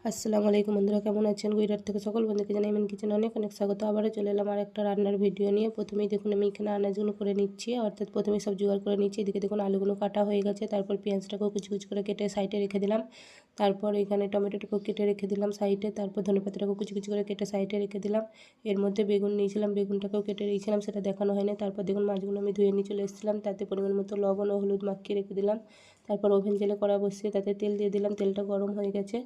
আসসালামু আলাইকুম বন্ধুরা, কেমন আছেন? গুজরাট থেকে সকল বন্ধুকে জানাই এমন কিচেনে অনেক অনেক স্বাগত। আবারও চলে এলাম আর একটা রান্নার ভিডিও নিয়ে। প্রথমেই দেখুন আমি এখানে আনাজগুলো করে নিচ্ছি, অর্থাৎ প্রথমেই সব জোগাড় করে নিচ্ছি। এদিকে দেখুন আলুগুলো কাটা হয়ে গেছে, তারপর পেঁয়াজটাকেও কুচি কুচি করে কেটে সাইডে রেখে দিলাম। তারপর এখানে টমেটোটাকেও কেটে রেখে দিলাম সাইডে, তারপর ধনেপাতাটাকেও কুচি কুচি করে কেটে সাইডে রেখে দিলাম। এর মধ্যে বেগুন নিয়েছিলাম, বেগুনটাকেও কেটে রেখেছিলাম, সেটা দেখানো হয়নি। তারপর দেখুন মাছগুলো আমি ধুয়ে নিয়ে চলে এসেছিলাম, তাতে পরিমাণ মতো লবণ ও হলুদ মাখিয়ে রেখে দিলাম। তারপর ওভেন জেলে কড়া বসিয়ে তাতে তেল দিয়ে দিলাম, তেলটা গরম হয়ে গেছে।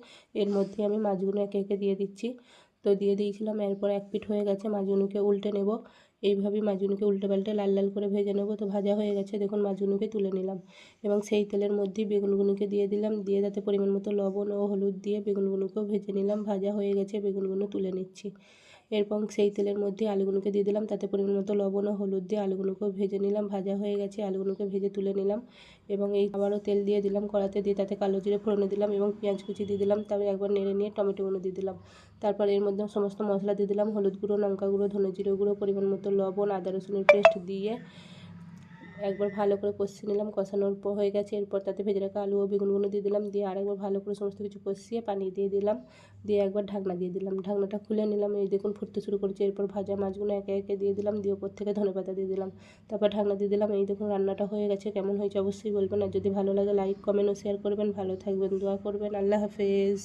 এর মধ্যে আমি মাছগুলো একে একে দিয়ে দিচ্ছি। তো দিয়ে দিয়েছিলাম, এরপর এক পিঠ হয়ে গেছে, মাছগুলোকে উল্টে নেব। এইভাবেই মাছগুলোকে উল্টে পাল্টে লাল লাল করে ভেজে নেব। তো ভাজা হয়ে গেছে, দেখুন মাছগুলোকে তুলে নিলাম এবং সেই তেলের মধ্যেই বেগুনগুলোকে দিয়ে দিলাম, দিয়ে তাতে পরিমাণ মতো লবণ ও হলুদ দিয়ে বেগুনগুলোকেও ভেজে নিলাম। ভাজা হয়ে গেছে, বেগুনগুলো তুলে নিচ্ছি। এরপর সেই তেলের মধ্যে আলুগুলোকে দিয়ে দিলাম, তাতে পরিমাণ মতো লবণ ও হলুদ দিয়ে আলুগুলোকেও ভেজে নিলাম। ভাজা হয়ে গেছে, আলুগুলোকে ভেজে তুলে নিলাম এবং এই আবারও তেল দিয়ে দিলাম কড়াতে, দিয়ে তাতে কালো জিরে ফোড়নে দিলাম এবং পেঁয়াজ কুচি দিয়ে দিলাম। তারপর একবার নেড়ে নিয়ে টমেটোগুলো দিয়ে দিলাম। তারপর এর মধ্যে সমস্ত মশলা দিয়ে দিলাম, হলুদ গুঁড়ো, লঙ্কা গুঁড়ো, ধনে জিরে গুঁড়ো, পরিমাণ মতো লবণ, আদা রসুনের পেস্ট দিয়ে একবার ভালো করে কষিয়ে নিলাম। কষানোর পর হয়ে গেছে, এরপর তাতে ভেজে রাখা আলু ও বেগুনগুলো দিয়ে দিলাম, দিয়ে আরেকবার ভালো করে সমস্ত কিছু কষিয়ে পানি দিয়ে দিলাম, দিয়ে একবার ঢাকনা দিয়ে দিলাম। ঢাকনাটা খুলে নিলাম, এই দেখুন ফুটতে শুরু করেছে। এরপর ভাজা মাছগুলো একে একে দিয়ে দিলাম, দিয়ে ওপর থেকে ধনেপাতা দিয়ে দিলাম। তারপর ঢাকনা দিয়ে দিলাম। এই দেখুন রান্নাটা হয়ে গেছে। কেমন হয়েছে অবশ্যই বলবেন, আর যদি ভালো লাগে লাইক কমেন্ট ও শেয়ার করবেন। ভালো থাকবেন, দোয়া করবেন। আল্লাহ হাফেজ।